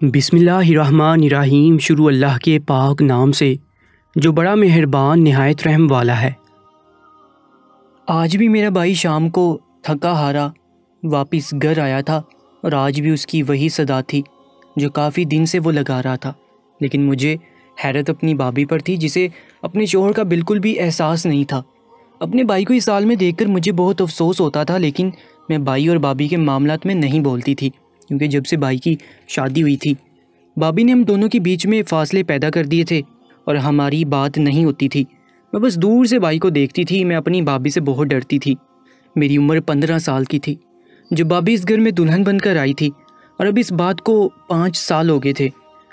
बिस्मिल्लाहिर्रहमानिर्रहीम। शुरू अल्लाह के पाक नाम से जो बड़ा मेहरबान निहायत रहम वाला है। आज भी मेरा भाई शाम को थका हारा वापस घर आया था और आज भी उसकी वही सदा थी जो काफ़ी दिन से वो लगा रहा था। लेकिन मुझे हैरत अपनी भाभी पर थी जिसे अपने शोहर का बिल्कुल भी एहसास नहीं था। अपने भाई को इस हाल में देखकर मुझे बहुत अफसोस होता था, लेकिन मैं भाई और भाभी के मामलात में नहीं बोलती थी क्योंकि जब से भाई की शादी हुई थी भाभी ने हम दोनों के बीच में फासले पैदा कर दिए थे और हमारी बात नहीं होती थी। मैं बस दूर से भाई को देखती थी। मैं अपनी भाभी से बहुत डरती थी। मेरी उम्र 15 साल की थी जब भाभी इस घर में दुल्हन बनकर आई थी और अब इस बात को 5 साल हो गए थे।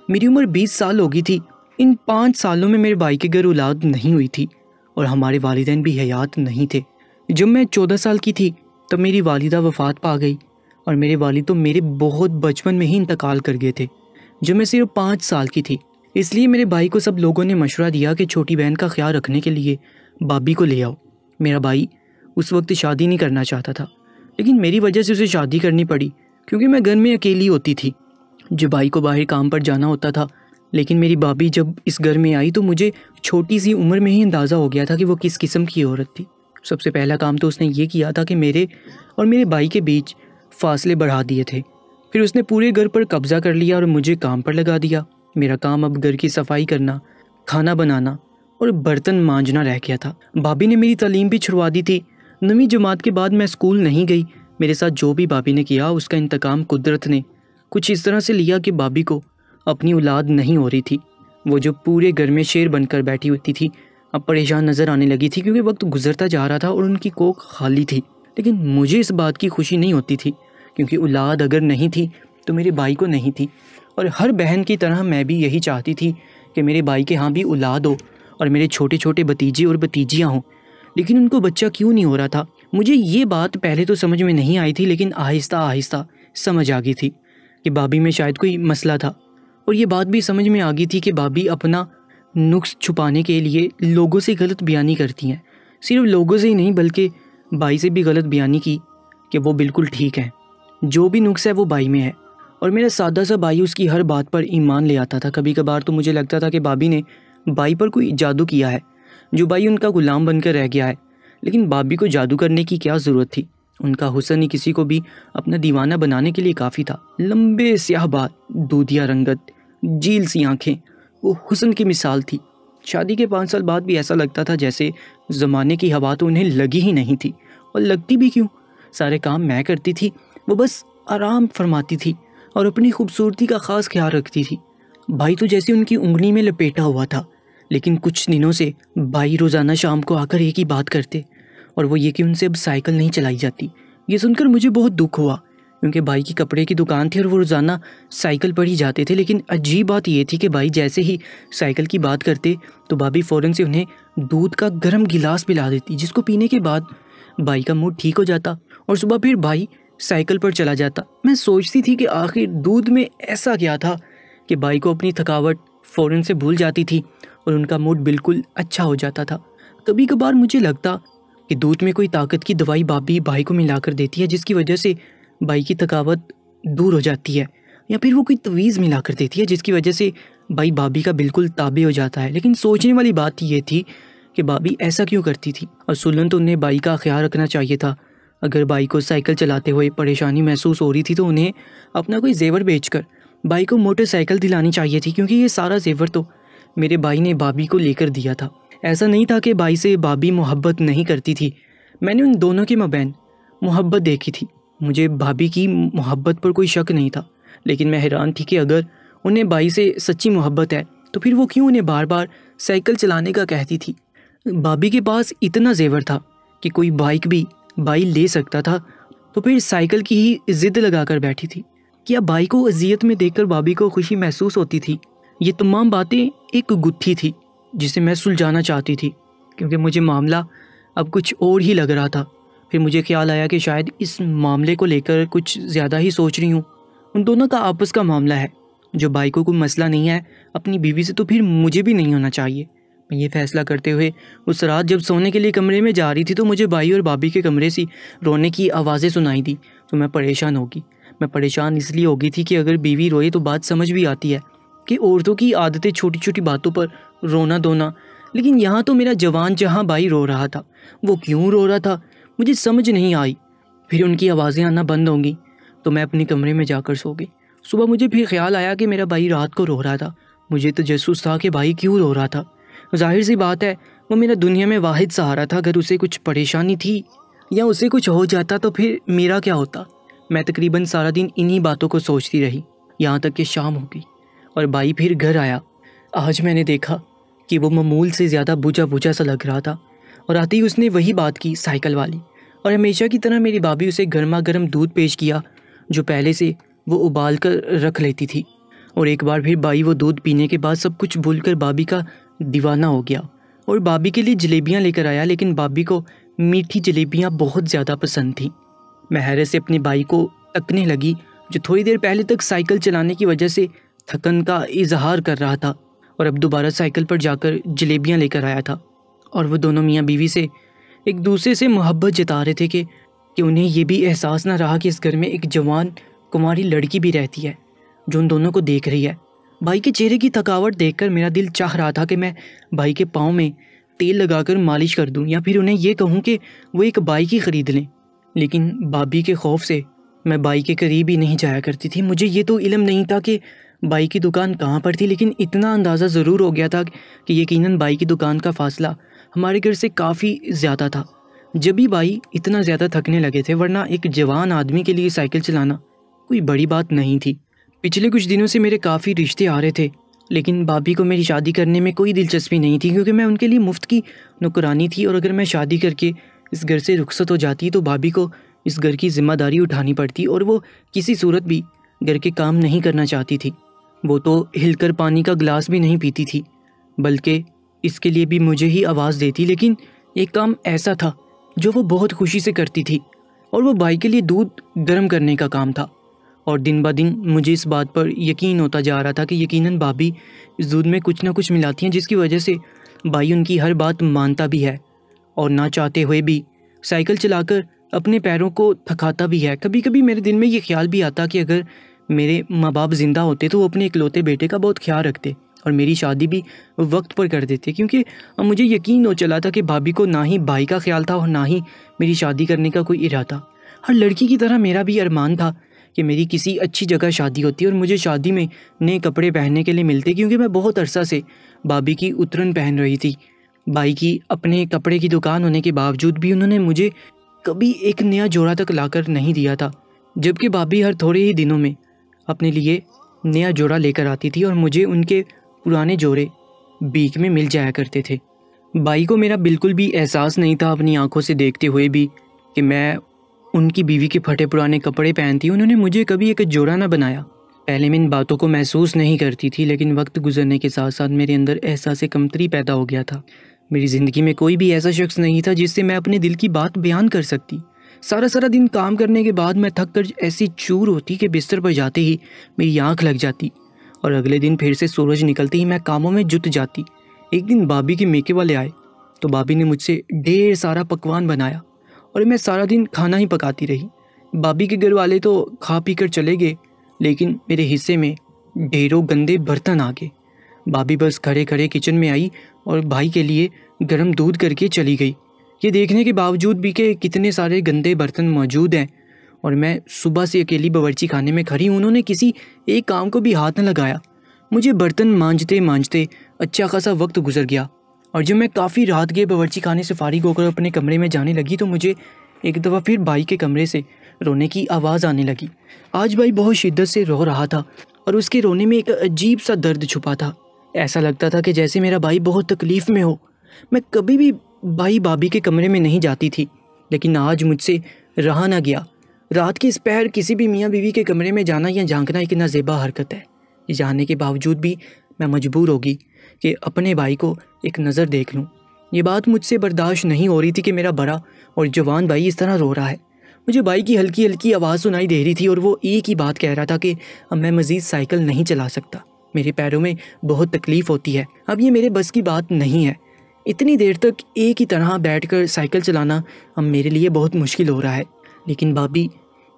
मेरी उम्र 20 साल हो गई थी। इन 5 सालों में मेरे भाई के घर औलाद नहीं हुई थी और हमारे वालिदैन भी हयात नहीं थे। जब मैं 14 साल की थी तब मेरी वालिदा वफ़ात पा गई और मेरे वालिद तो मेरे बहुत बचपन में ही इंतकाल कर गए थे जब मैं सिर्फ 5 साल की थी। इसलिए मेरे भाई को सब लोगों ने मशवरा दिया कि छोटी बहन का ख्याल रखने के लिए भाभी को ले आओ। मेरा भाई उस वक्त शादी नहीं करना चाहता था, लेकिन मेरी वजह से उसे शादी करनी पड़ी क्योंकि मैं घर में अकेली होती थी जब भाई को बाहर काम पर जाना होता था। लेकिन मेरी भाभी जब इस घर में आई तो मुझे छोटी सी उम्र में ही अंदाज़ा हो गया था कि वो किस किस्म की औरत थी। सबसे पहला काम तो उसने ये किया था कि मेरे और मेरे भाई के बीच फासले बढ़ा दिए थे। फिर उसने पूरे घर पर कब्ज़ा कर लिया और मुझे काम पर लगा दिया। मेरा काम अब घर की सफाई करना, खाना बनाना और बर्तन मांजना रह गया था। भाभी ने मेरी तालीम भी छुड़वा दी थी। 9वीं जमात के बाद मैं स्कूल नहीं गई। मेरे साथ जो भी भाभी ने किया उसका इंतकाम कुदरत ने कुछ इस तरह से लिया कि भाभी को अपनी औलाद नहीं हो रही थी। वो जो पूरे घर में शेर बनकर बैठी होती थी अब परेशान नज़र आने लगी थी क्योंकि वक्त गुजरता जा रहा था और उनकी कोख खाली थी। लेकिन मुझे इस बात की खुशी नहीं होती थी क्योंकि औलाद अगर नहीं थी तो मेरे भाई को नहीं थी। और हर बहन की तरह मैं भी यही चाहती थी कि मेरे भाई के यहाँ भी औलाद हो और मेरे छोटे छोटे भतीजे और भतीजियाँ हों। लेकिन उनको बच्चा क्यों नहीं हो रहा था, मुझे ये बात पहले तो समझ में नहीं आई थी, लेकिन आहिस्ता आहिस्ता समझ आ गई थी कि भाभी में शायद कोई मसला था। और ये बात भी समझ में आ गई थी कि भाभी अपना नुक्स छुपाने के लिए लोगों से गलत बयानी करती हैं। सिर्फ लोगों से ही नहीं बल्कि भाई से भी गलत बयानी की कि वो बिल्कुल ठीक है, जो भी नुक्स है वो भाई में है। और मेरा सादा सा भाई उसकी हर बात पर ईमान ले आता था। कभी कभार तो मुझे लगता था कि भाभी ने भाई पर कोई जादू किया है, जो भाई उनका गुलाम बनकर रह गया है। लेकिन भाभी को जादू करने की क्या ज़रूरत थी। उनका हुस्न ही किसी को भी अपना दीवाना बनाने के लिए काफ़ी था। लंबे स्याह बाल, दूधिया रंगत, झील सी आँखें, वो हुस्न की मिसाल थी। शादी के 5 साल बाद भी ऐसा लगता था जैसे ज़माने की हवा तो उन्हें लगी ही नहीं थी। और लगती भी क्यों, सारे काम मैं करती थी, वो बस आराम फरमाती थी और अपनी खूबसूरती का ख़ास ख्याल रखती थी। भाई तो जैसे उनकी उंगली में लपेटा हुआ था। लेकिन कुछ दिनों से भाई रोज़ाना शाम को आकर एक ही बात करते और वो ये कि उनसे अब साइकिल नहीं चलाई जाती। ये सुनकर मुझे बहुत दुख हुआ क्योंकि भाई की कपड़े की दुकान थी और वो रोज़ाना साइकिल पर ही जाते थे। लेकिन अजीब बात ये थी कि भाई जैसे ही साइकिल की बात करते तो भाभी फ़ौरन से उन्हें दूध का गर्म गिलास पिला देती, जिसको पीने के बाद भाई का मूड ठीक हो जाता और सुबह फिर भाई साइकिल पर चला जाता। मैं सोचती थी कि आखिर दूध में ऐसा क्या था कि भाई को अपनी थकावट फ़ौरन से भूल जाती थी और उनका मूड बिल्कुल अच्छा हो जाता था। कभी कभार मुझे लगता कि दूध में कोई ताकत की दवाई भाभी भाई को मिलाकर देती है जिसकी वजह से भाई की थकावट दूर हो जाती है, या फिर वो कोई तवीज़ मिलाकर देती है जिसकी वजह से भाई भाभी का बिल्कुल ताबे हो जाता है। लेकिन सोचने वाली बात ये थी कि भाभी ऐसा क्यों करती थी। और सुलन तो उन्हें भाई का ख्याल रखना चाहिए था। अगर भाई को साइकिल चलाते हुए परेशानी महसूस हो रही थी तो उन्हें अपना कोई जेवर बेचकर भाई को मोटरसाइकिल दिलानी चाहिए थी, क्योंकि ये सारा जेवर तो मेरे भाई ने भाभी को लेकर दिया था। ऐसा नहीं था कि भाई से भाभी मोहब्बत नहीं करती थी। मैंने उन दोनों के मबैन मोहब्बत देखी थी। मुझे भाभी की मोहब्बत पर कोई शक नहीं था, लेकिन मैं हैरान थी कि अगर उन्हें भाई से सच्ची मोहब्बत है तो फिर वो क्यों उन्हें बार बार साइकिल चलाने का कहती थी। भाभी के पास इतना जेवर था कि कोई बाइक भी भाई ले सकता था, तो फिर साइकिल की ही जिद लगाकर बैठी थी। क्या भाई को अजियत में देखकर भाभी को खुशी महसूस होती थी? ये तमाम बातें एक गुत्थी थी जिसे मैं सुलझाना चाहती थी, क्योंकि मुझे मामला अब कुछ और ही लग रहा था। फिर मुझे ख्याल आया कि शायद इस मामले को लेकर कुछ ज़्यादा ही सोच रही हूँ। उन दोनों का आपस का मामला है। जो भाई को कोई मसला नहीं है अपनी बीवी से, तो फिर मुझे भी नहीं होना चाहिए। मैं ये फैसला करते हुए उस रात जब सोने के लिए कमरे में जा रही थी तो मुझे भाई और भाभी के कमरे से रोने की आवाज़ें सुनाई दी। तो मैं परेशान होगी। मैं परेशान इसलिए हो गई थी कि अगर बीवी रोए तो बात समझ भी आती है कि औरतों की आदतें छोटी छोटी बातों पर रोना धोना, लेकिन यहाँ तो मेरा जवान जहाँ भाई रो रहा था। वो क्यों रो रहा था मुझे समझ नहीं आई। फिर उनकी आवाज़ें आना बंद होंगी तो मैं अपने कमरे में जाकर सो गई। सुबह मुझे फिर ख्याल आया कि मेरा भाई रात को रो रहा था। मुझे तो जसूस था कि भाई क्यों रो रहा था। जाहिर सी बात है वो मेरा दुनिया में वाहिद सहारा था। अगर उसे कुछ परेशानी थी या उसे कुछ हो जाता तो फिर मेरा क्या होता। मैं तकरीबन सारा दिन इन्हीं बातों को सोचती रही, यहाँ तक कि शाम हो गई और भाई फिर घर आया। आज मैंने देखा कि वो मामूल से ज़्यादा बुझा बुझा सा लग रहा था और आते ही उसने वही बात की, साइकिल वाली। और हमेशा की तरह मेरी भाभी उसे गर्मा गर्म दूध पेश किया जो पहले से वो उबाल कर रख लेती थी। और एक बार फिर भाई वो दूध पीने के बाद सब कुछ भूलकर भाभी का दीवाना हो गया और भाभी के लिए जलेबियाँ लेकर आया। लेकिन भाभी को मीठी जलेबियाँ बहुत ज़्यादा पसंद थी। मैं हैरत से अपने भाई को तकने लगी जो थोड़ी देर पहले तक साइकिल चलाने की वजह से थकन का इजहार कर रहा था और अब दोबारा साइकिल पर जाकर जलेबियाँ लेकर आया था। और वो दोनों मियाँ बीवी से एक दूसरे से मोहब्बत जता रहे थे कि उन्हें ये भी एहसास ना रहा कि इस घर में एक जवान कुमारी लड़की भी रहती है जो उन दोनों को देख रही है। भाई के चेहरे की थकावट देखकर मेरा दिल चाह रहा था कि मैं भाई के पाँव में तेल लगाकर मालिश कर दूं या फिर उन्हें ये कहूं कि वो एक बाइक ही ख़रीद लें। लेकिन भाभी के खौफ से मैं बाइक के करीब ही नहीं जाया करती थी। मुझे ये तो इल्म नहीं था कि बाइक की दुकान कहाँ पर थी, लेकिन इतना अंदाज़ा ज़रूर हो गया था कि यकीनन बाइक की दुकान का फासला हमारे घर से काफ़ी ज़्यादा था। जब भी भाई इतना ज़्यादा थकने लगे थे, वरना एक जवान आदमी के लिए साइकिल चलाना कोई बड़ी बात नहीं थी। पिछले कुछ दिनों से मेरे काफ़ी रिश्ते आ रहे थे, लेकिन भाभी को मेरी शादी करने में कोई दिलचस्पी नहीं थी क्योंकि मैं उनके लिए मुफ्त की नौकरानी थी और अगर मैं शादी करके इस घर से रुखसत हो जाती तो भाभी को इस घर की जिम्मेदारी उठानी पड़ती और वो किसी सूरत भी घर के काम नहीं करना चाहती थी। वो तो हिलकर पानी का गिलास भी नहीं पीती थी, बल्कि इसके लिए भी मुझे ही आवाज़ देती। लेकिन एक काम ऐसा था जो वो बहुत खुशी से करती थी और वो भाई के लिए दूध गर्म करने का काम था। और दिन ब दिन मुझे इस बात पर यकीन होता जा रहा था कि यकीनन भाभी इस दूध में कुछ ना कुछ मिलाती हैं जिसकी वजह से भाई उनकी हर बात मानता भी है और ना चाहते हुए भी साइकिल चलाकर अपने पैरों को थकाता भी है। कभी कभी मेरे दिल में ये ख्याल भी आता कि अगर मेरे माँ बाप ज़िंदा होते तो वो अपने इकलौते बेटे का बहुत ख्याल रखते और मेरी शादी भी वक्त पर कर देते, क्योंकि अब मुझे यकीन हो चला था कि भाभी को ना ही भाई का ख्याल था और ना ही मेरी शादी करने का कोई इरादा। हर लड़की की तरह मेरा भी अरमान था कि मेरी किसी अच्छी जगह शादी होती और मुझे शादी में नए कपड़े पहनने के लिए मिलते, क्योंकि मैं बहुत अरसा से भाभी की उतरन पहन रही थी। भाई की अपने कपड़े की दुकान होने के बावजूद भी उन्होंने मुझे कभी एक नया जोड़ा तक लाकर नहीं दिया था, जबकि भाभी हर थोड़े ही दिनों में अपने लिए नया जोड़ा लेकर आती थी और मुझे उनके पुराने जोड़े बीच में मिल जाया करते थे। भाई को मेरा बिल्कुल भी एहसास नहीं था अपनी आंखों से देखते हुए भी कि मैं उनकी बीवी के फटे पुराने कपड़े पहनती। उन्होंने मुझे कभी एक जोड़ा ना बनाया। पहले मैं इन बातों को महसूस नहीं करती थी, लेकिन वक्त गुजरने के साथ साथ मेरे अंदर एहसास कमतरी पैदा हो गया था। मेरी ज़िंदगी में कोई भी ऐसा शख्स नहीं था जिससे मैं अपने दिल की बात बयान कर सकती। सारा दिन काम करने के बाद मैं थक कर ऐसी चूर होती कि बिस्तर पर जाते ही मेरी आँख लग जाती और अगले दिन फिर से सूरज निकलते ही मैं कामों में जुट जाती। एक दिन भाभी के मेके वाले आए तो भाभी ने मुझसे ढेर सारा पकवान बनाया और मैं सारा दिन खाना ही पकाती रही। भाभी के घर वाले तो खा पी कर चले गए, लेकिन मेरे हिस्से में ढेरों गंदे बर्तन आ गए। भाभी बस खड़े खड़े किचन में आई और भाई के लिए गर्म दूध करके चली गई, ये देखने के बावजूद भी कि कितने सारे गंदे बर्तन मौजूद हैं और मैं सुबह से अकेली बावर्ची खाने में खड़ी हूँ। उन्होंने किसी एक काम को भी हाथ न लगाया। मुझे बर्तन मांजते मांजते अच्छा खासा वक्त गुजर गया और जब मैं काफ़ी रात के बावर्ची खाने से फारिग होकर अपने कमरे में जाने लगी तो मुझे एक दफ़ा फिर भाई के कमरे से रोने की आवाज़ आने लगी। आज भाई बहुत शिद्दत से रो रहा था और उसके रोने में एक अजीब सा दर्द छुपा था। ऐसा लगता था कि जैसे मेरा भाई बहुत तकलीफ़ में हो। मैं कभी भी भाई भाभी के कमरे में नहीं जाती थी, लेकिन आज मुझसे रहा ना गया। रात के इस पहर किसी भी मियाँ बीवी के कमरे में जाना या झांकना एक नाज़ेबा हरकत है। ये जानने के बावजूद भी मैं मजबूर होगी कि अपने भाई को एक नज़र देख लूँ। ये बात मुझसे बर्दाश्त नहीं हो रही थी कि मेरा बड़ा और जवान भाई इस तरह रो रहा है। मुझे भाई की हल्की हल्की आवाज़ सुनाई दे रही थी और वो एक ही बात कह रहा था कि अब मैं मज़ीद साइकिल नहीं चला सकता, मेरे पैरों में बहुत तकलीफ़ होती है, अब ये मेरे बस की बात नहीं है। इतनी देर तक एक ही तरह बैठकर साइकिल चलाना अब मेरे लिए बहुत मुश्किल हो रहा है। लेकिन भाभी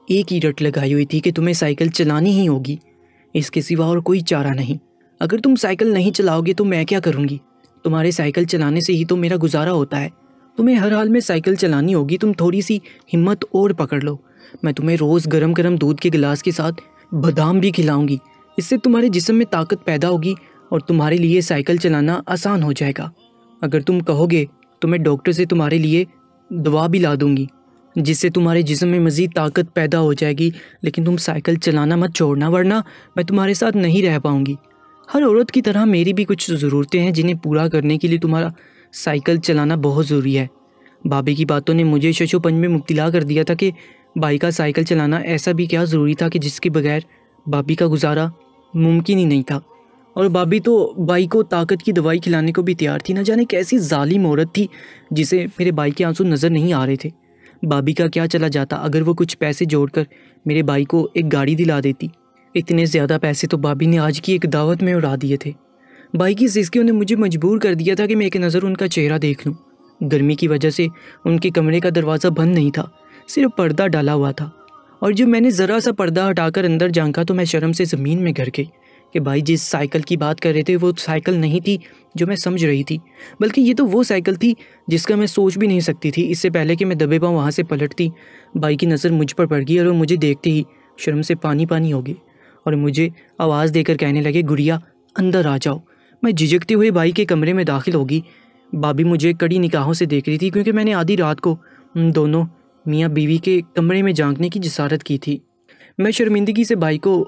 एक ही रट लगाई हुई थी कि तुम्हें साइकिल चलानी ही होगी, इसके सिवा और कोई चारा नहीं। अगर तुम साइकिल नहीं चलाओगे तो मैं क्या करूँगी? तुम्हारे साइकिल चलाने से ही तो मेरा गुजारा होता है। तुम्हें हर हाल में साइकिल चलानी होगी। तुम थोड़ी सी हिम्मत और पकड़ लो। मैं तुम्हें रोज़ गरम गरम दूध के गिलास के साथ बादाम भी खिलाऊंगी। इससे तुम्हारे जिस्म में ताकत पैदा होगी और तुम्हारे लिए साइकिल चलाना आसान हो जाएगा। अगर तुम कहोगे तो मैं डॉक्टर से तुम्हारे लिए दवा भी ला दूंगी, जिससे तुम्हारे जिस्म में मज़ीद ताकत पैदा हो जाएगी। लेकिन तुम साइकिल चलाना मत छोड़ना, वरना मैं तुम्हारे साथ नहीं रह पाऊंगी। हर औरत की तरह मेरी भी कुछ ज़रूरतें हैं जिन्हें पूरा करने के लिए तुम्हारा साइकिल चलाना बहुत ज़रूरी है। भाभी की बातों ने मुझे शशोपंज में मुब्तला कर दिया था कि भाई का साइकिल चलाना ऐसा भी क्या ज़रूरी था कि जिसके बगैर भाभी का गुजारा मुमकिन ही नहीं था। और भाभी तो भाई को ताकत की दवाई खिलाने को भी तैयार थी। न जाने कैसी जालिम औरत थी जिसे मेरे भाई के आंसू नज़र नहीं आ रहे थे। भाभी का क्या चला जाता अगर वो कुछ पैसे जोड़कर मेरे भाई को एक गाड़ी दिला देती। इतने ज़्यादा पैसे तो भाभी ने आज की एक दावत में उड़ा दिए थे। भाई की सिसकियों ने मुझे मजबूर कर दिया था कि मैं एक नज़र उनका चेहरा देख लूँ। गर्मी की वजह से उनके कमरे का दरवाज़ा बंद नहीं था, सिर्फ पर्दा डाला हुआ था। और जब मैंने ज़रा सा पर्दा हटाकर अंदर झांका तो मैं शर्म से ज़मीन में गिर गई कि भाई जिस साइकिल की बात कर रहे थे वो साइकिल नहीं थी जो मैं समझ रही थी, बल्कि ये तो वो साइकिल थी जिसका मैं सोच भी नहीं सकती थी। इससे पहले कि मैं दबे पाँव वहाँ से पलटती, भाई की नज़र मुझ पर पड़ गई और मुझे देखते ही शर्म से पानी पानी हो गई और मुझे आवाज़ देकर कहने लगे, गुड़िया अंदर आ जाओ। मैं झिझकते हुए भाई के कमरे में दाखिल होगी। भाभी मुझे कड़ी निगाहों से देख रही थी क्योंकि मैंने आधी रात को दोनों मियाँ बीवी के कमरे में झांकने की जिसारत की थी। मैं शर्मिंदगी से भाई को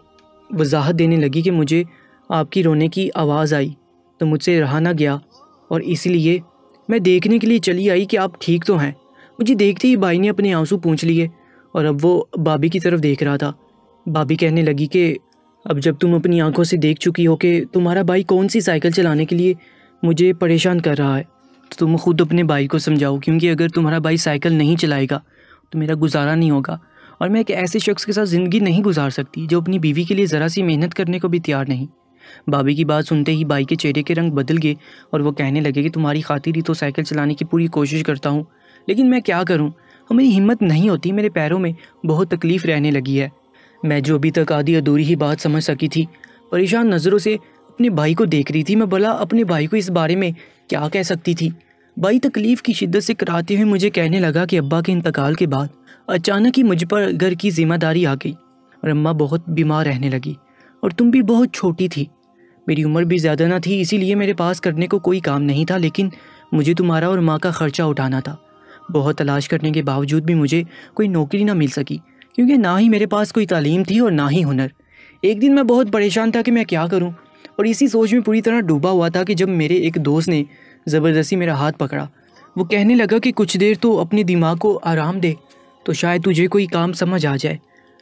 वजाहत देने लगी कि मुझे आपकी रोने की आवाज़ आई तो मुझसे रहा ना गया और इसलिए मैं देखने के लिए चली आई कि आप ठीक तो हैं। मुझे देखते ही भाई ने अपने आंसू पोंछ लिए और अब वो भाभी की तरफ देख रहा था। भाभी कहने लगी कि अब जब तुम अपनी आंखों से देख चुकी हो कि तुम्हारा भाई कौन सी साइकिल चलाने के लिए मुझे परेशान कर रहा है, तो तुम खुद अपने भाई को समझाओ, क्योंकि अगर तुम्हारा भाई साइकिल नहीं चलाएगा तो मेरा गुजारा नहीं होगा और मैं एक ऐसे शख्स के साथ ज़िंदगी नहीं गुजार सकती जो अपनी बीवी के लिए ज़रा सी मेहनत करने को भी तैयार नहीं। भाभी की बात सुनते ही भाई के चेहरे के रंग बदल गए और वो कहने लगे कि तुम्हारी खातिर ही तो साइकिल चलाने की पूरी कोशिश करता हूँ, लेकिन मैं क्या करूँ, मेरी हिम्मत नहीं होती, मेरे पैरों में बहुत तकलीफ़ रहने लगी है। मैं जो अभी तक आधी अधूरी ही बात समझ सकी थी, परेशान नज़रों से अपने भाई को देख रही थी। मैं भला अपने भाई को इस बारे में क्या कह सकती थी। भाई तकलीफ़ की शिद्दत से कराते हुए मुझे कहने लगा कि अब्बा के इंतकाल के बाद अचानक ही मुझ पर घर की जिम्मेदारी आ गई और अम्मा बहुत बीमार रहने लगी और तुम भी बहुत छोटी थी। मेरी उम्र भी ज़्यादा ना थी, इसीलिए मेरे पास करने को कोई काम नहीं था, लेकिन मुझे तुम्हारा और माँ का ख़र्चा उठाना था। बहुत तलाश करने के बावजूद भी मुझे कोई नौकरी ना मिल सकी, क्योंकि ना ही मेरे पास कोई तालीम थी और ना ही हुनर। एक दिन मैं बहुत परेशान था कि मैं क्या करूं और इसी सोच में पूरी तरह डूबा हुआ था कि जब मेरे एक दोस्त ने ज़बरदस्ती मेरा हाथ पकड़ा। वो कहने लगा कि कुछ देर तो अपने दिमाग को आराम दे, तो शायद तुझे कोई काम समझ आ जाए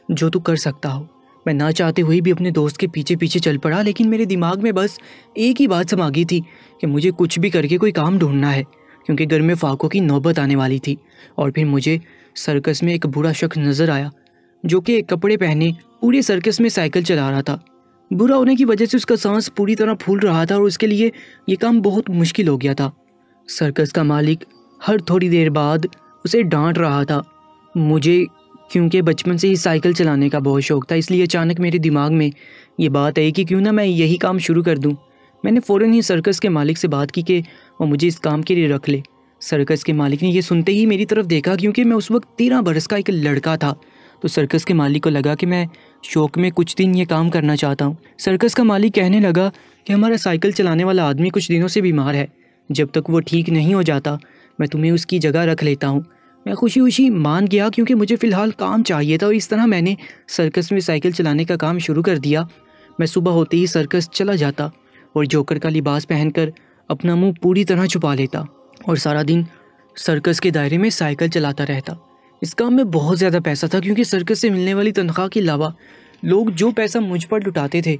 जो तू कर सकता हो। मैं ना चाहते हुए भी अपने दोस्त के पीछे पीछे चल पड़ा, लेकिन मेरे दिमाग में बस एक ही बात समा गई थी कि मुझे कुछ भी करके कोई काम ढूंढना है, क्योंकि घर में फाकों की नौबत आने वाली थी। और फिर मुझे सर्कस में एक बूढ़ा शख्स नज़र आया जो कि कपड़े पहने पूरे सर्कस में साइकिल चला रहा था। बुरा होने की वजह से उसका सांस पूरी तरह फूल रहा था और उसके लिए ये काम बहुत मुश्किल हो गया था। सर्कस का मालिक हर थोड़ी देर बाद उसे डांट रहा था। मुझे क्योंकि बचपन से ही साइकिल चलाने का बहुत शौक़ था, इसलिए अचानक मेरे दिमाग में ये बात आई कि क्यों ना मैं यही काम शुरू कर दूं। मैंने फ़ौरन ही सर्कस के मालिक से बात की कि वो मुझे इस काम के लिए रख ले। सर्कस के मालिक ने ये सुनते ही मेरी तरफ देखा, क्योंकि मैं उस वक्त 13 बरस का एक लड़का था। तो सर्कस के मालिक को लगा कि मैं शौक़ में कुछ दिन ये काम करना चाहता हूँ। सर्कस का मालिक कहने लगा कि हमारा साइकिल चलाने वाला आदमी कुछ दिनों से बीमार है, जब तक वो ठीक नहीं हो जाता मैं तुम्हें उसकी जगह रख लेता हूँ। मैं खुशी खुशी मान गया, क्योंकि मुझे फ़िलहाल काम चाहिए था और इस तरह मैंने सर्कस में साइकिल चलाने का काम शुरू कर दिया। मैं सुबह होते ही सर्कस चला जाता और जोकर का लिबास पहनकर अपना मुंह पूरी तरह छुपा लेता और सारा दिन सर्कस के दायरे में साइकिल चलाता रहता। इस काम में बहुत ज़्यादा पैसा था, क्योंकि सर्कस से मिलने वाली तनख्वाह के अलावा लोग जो पैसा मुझ पर लुटाते थे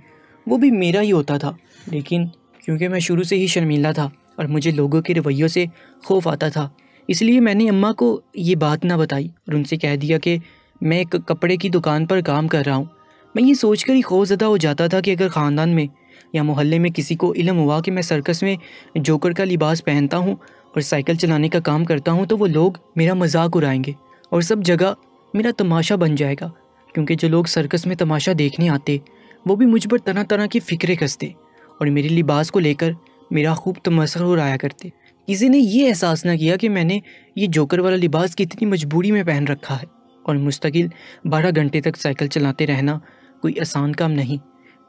वो भी मेरा ही होता था। लेकिन क्योंकि मैं शुरू से ही शर्मीला था और मुझे लोगों के रवैयों से खौफ आता था, इसलिए मैंने अम्मा को ये बात ना बताई और उनसे कह दिया कि मैं एक कपड़े की दुकान पर काम कर रहा हूँ। मैं ये सोचकर ही खौफज़दा हो जाता था कि अगर ख़ानदान में या मोहल्ले में किसी को इल्म हुआ कि मैं सर्कस में जोकर का लिबास पहनता हूँ और साइकिल चलाने का काम करता हूँ, तो वो लोग मेरा मजाक उड़ाएंगे और सब जगह मेरा तमाशा बन जाएगा। क्योंकि जो लोग सर्कस में तमाशा देखने आते वो भी मुझ पर तरह तरह की फ़िक्रें कसते और मेरे लिबास को लेकर मेरा खूब तमस्खुर उड़ाया करते। किसी ने ये एहसास ना किया कि मैंने ये जोकर वाला लिबास कितनी मजबूरी में पहन रखा है और मुस्तकिल 12 घंटे तक साइकिल चलाते रहना कोई आसान काम नहीं।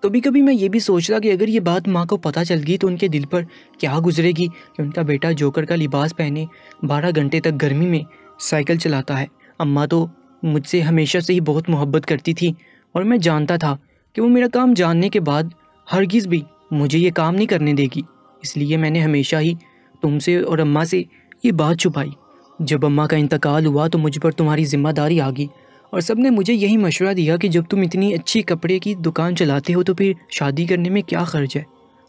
कभी कभी मैं ये भी सोचता कि अगर ये बात माँ को पता चल गई तो उनके दिल पर क्या गुजरेगी कि उनका बेटा जोकर का लिबास पहने 12 घंटे तक गर्मी में साइकिल चलाता है। अम्मा तो मुझसे हमेशा से ही बहुत मोहब्बत करती थी और मैं जानता था कि वो मेरा काम जानने के बाद हरगिज़ भी मुझे ये काम नहीं करने देगी। इसलिए मैंने हमेशा ही तुमसे और अम्मा से ये बात छुपाई। जब अम्मा का इंतकाल हुआ तो मुझ पर तुम्हारी जिम्मेदारी आ गई और सब ने मुझे यही मशवरा दिया कि जब तुम इतनी अच्छी कपड़े की दुकान चलाते हो तो फिर शादी करने में क्या ख़र्च है।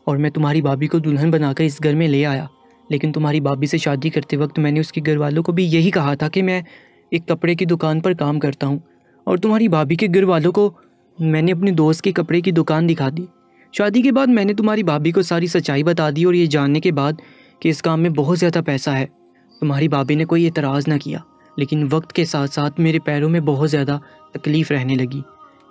और मैं तुम्हारी भाभी को दुल्हन बनाकर इस घर में ले आया। लेकिन तुम्हारी भाभी से शादी करते वक्त मैंने उसके घर वालों को भी यही कहा था कि मैं एक कपड़े की दुकान पर काम करता हूँ और तुम्हारी भाभी के घर वालों को मैंने अपने दोस्त के कपड़े की दुकान दिखा दी। शादी के बाद मैंने तुम्हारी भाभी को सारी सच्चाई बता दी और ये जानने के बाद कि इस काम में बहुत ज़्यादा पैसा है तुम्हारी भाभी ने कोई एतराज़ ना किया। लेकिन वक्त के साथ साथ मेरे पैरों में बहुत ज़्यादा तकलीफ़ रहने लगी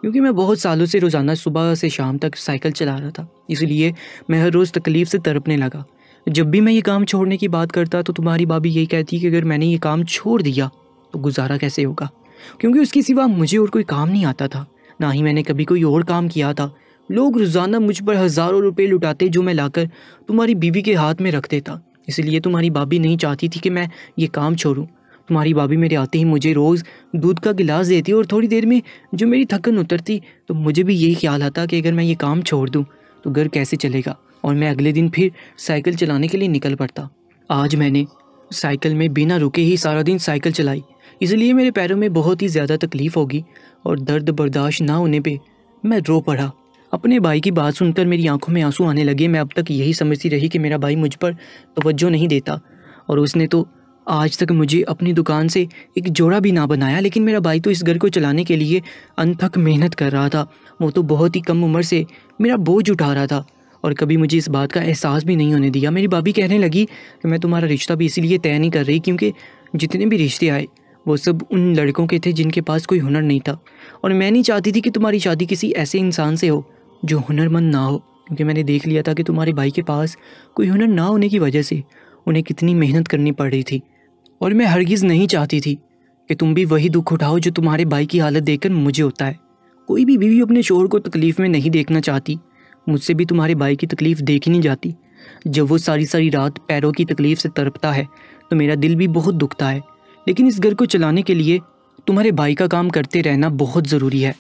क्योंकि मैं बहुत सालों से रोज़ाना सुबह से शाम तक साइकिल चला रहा था। इसलिए मैं हर रोज़ तकलीफ़ से तड़पने लगा। जब भी मैं ये काम छोड़ने की बात करता तो तुम्हारी भाभी यही कहती कि अगर मैंने ये काम छोड़ दिया तो गुजारा कैसे होगा, क्योंकि उसके सिवा मुझे और कोई काम नहीं आता था, ना ही मैंने कभी कोई और काम किया था। लोग रोज़ाना मुझ पर हज़ारों रुपए लुटाते जो मैं लाकर तुम्हारी बीवी के हाथ में रख देता। इसलिए तुम्हारी भाभी नहीं चाहती थी कि मैं ये काम छोड़ूं। तुम्हारी भाभी मेरे आते ही मुझे रोज़ दूध का गिलास देती और थोड़ी देर में जो मेरी थकन उतरती तो मुझे भी यही ख्याल आता कि अगर मैं ये काम छोड़ दूं तो घर कैसे चलेगा, और मैं अगले दिन फिर साइकिल चलाने के लिए निकल पड़ता। आज मैंने साइकिल में बिना रुके ही सारा दिन साइकिल चलाई, इसलिए मेरे पैरों में बहुत ही ज़्यादा तकलीफ़ होगी और दर्द बर्दाश्त ना होने पे मैं रो पड़ा। अपने भाई की बात सुनकर मेरी आंखों में आंसू आने लगे। मैं अब तक यही समझती रही कि मेरा भाई मुझ पर तवज्जो नहीं देता और उसने तो आज तक मुझे अपनी दुकान से एक जोड़ा भी ना बनाया। लेकिन मेरा भाई तो इस घर को चलाने के लिए अनथक मेहनत कर रहा था। वो तो बहुत ही कम उम्र से मेरा बोझ उठा रहा था और कभी मुझे इस बात का एहसास भी नहीं होने दिया। मेरी भाभी कहने लगी कि मैं तुम्हारा रिश्ता भी इसीलिए तय नहीं कर रही क्योंकि जितने भी रिश्ते आए वो सब उन लड़कों के थे जिनके पास कोई हुनर नहीं था, और मैं नहीं चाहती थी कि तुम्हारी शादी किसी ऐसे इंसान से हो जो हुनरमंद ना हो, क्योंकि मैंने देख लिया था कि तुम्हारे भाई के पास कोई हुनर ना होने की वजह से उन्हें कितनी मेहनत करनी पड़ रही थी। और मैं हरगिज़ नहीं चाहती थी कि तुम भी वही दुख उठाओ जो तुम्हारे भाई की हालत देखकर मुझे होता है। कोई भी बीवी अपने शोहर को तकलीफ़ में नहीं देखना चाहती। मुझसे भी तुम्हारे भाई की तकलीफ़ देखी नहीं जाती। जब वो सारी सारी रात पैरों की तकलीफ़ से तड़पता है तो मेरा दिल भी बहुत दुखता है। लेकिन इस घर को चलाने के लिए तुम्हारे भाई का काम करते रहना बहुत ज़रूरी है।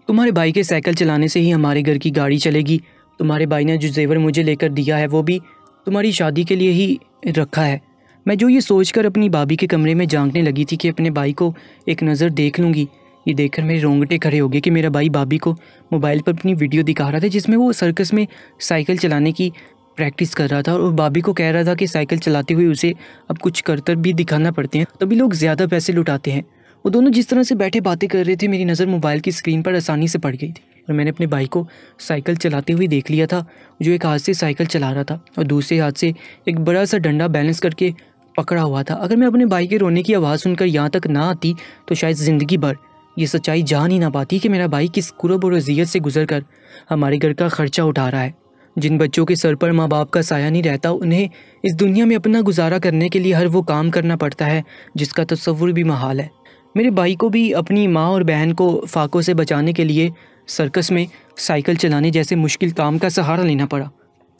तुम्हारे भाई के साइकिल चलाने से ही हमारे घर की गाड़ी चलेगी। तुम्हारे भाई ने जो जेवर मुझे लेकर दिया है वो भी तुम्हारी शादी के लिए ही रखा है। मैं जो ये सोचकर अपनी भाभी के कमरे में झांकने लगी थी कि अपने भाई को एक नज़र देख लूँगी, ये देखकर मेरे रोंगटे खड़े हो गए कि मेरा भाई भाभी को मोबाइल पर अपनी वीडियो दिखा रहा था जिसमें वो सर्कस में साइकिल चलाने की प्रैक्टिस कर रहा था और भाभी को कह रहा था कि साइकिल चलाते हुए उसे अब कुछ करतब भी दिखाना पड़ते हैं, तभी लोग ज़्यादा पैसे लुटाते हैं। वो दोनों जिस तरह से बैठे बातें कर रहे थे मेरी नज़र मोबाइल की स्क्रीन पर आसानी से पड़ गई थी और मैंने अपने भाई को साइकिल चलाते हुए देख लिया था, जो एक हाथ से साइकिल चला रहा था और दूसरे हाथ से एक बड़ा सा डंडा बैलेंस करके पकड़ा हुआ था। अगर मैं अपने भाई के रोने की आवाज़ सुनकर यहाँ तक ना आती तो शायद ज़िंदगी भर ये सच्चाई जान ही ना पाती कि मेरा भाई किस कुर्ब और अज़ियत से गुजर कर हमारे घर का खर्चा उठा रहा है। जिन बच्चों के सर पर माँ बाप का साया नहीं रहता उन्हें इस दुनिया में अपना गुजारा करने के लिए हर वो काम करना पड़ता है जिसका तसव्वुर भी महाल है। मेरे भाई को भी अपनी माँ और बहन को फाकों से बचाने के लिए सर्कस में साइकिल चलाने जैसे मुश्किल काम का सहारा लेना पड़ा।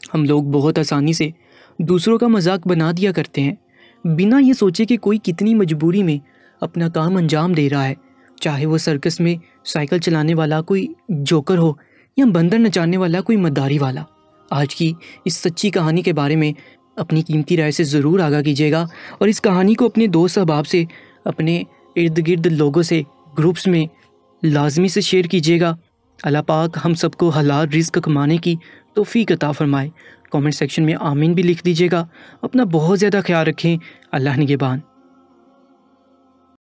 हम लोग बहुत आसानी से दूसरों का मजाक बना दिया करते हैं बिना ये सोचे कि कोई कितनी मजबूरी में अपना काम अंजाम दे रहा है, चाहे वो सर्कस में साइकिल चलाने वाला कोई जोकर हो या बंदर नचाने वाला कोई मद्दारी वाला। आज की इस सच्ची कहानी के बारे में अपनी कीमती राय से ज़रूर आगाह कीजिएगा और इस कहानी को अपने दोस्त अहबाब से, अपने इर्द गिर्द लोगों से, ग्रुप्स में लाजमी से शेयर कीजिएगा। अल्लाह पाक हम सबको हलाल रिज़्क़ कमाने की तौफीक अता फरमाए। कमेंट सेक्शन में आमीन भी लिख दीजिएगा। अपना बहुत ज़्यादा ख्याल रखें। अल्लाह निगहबान।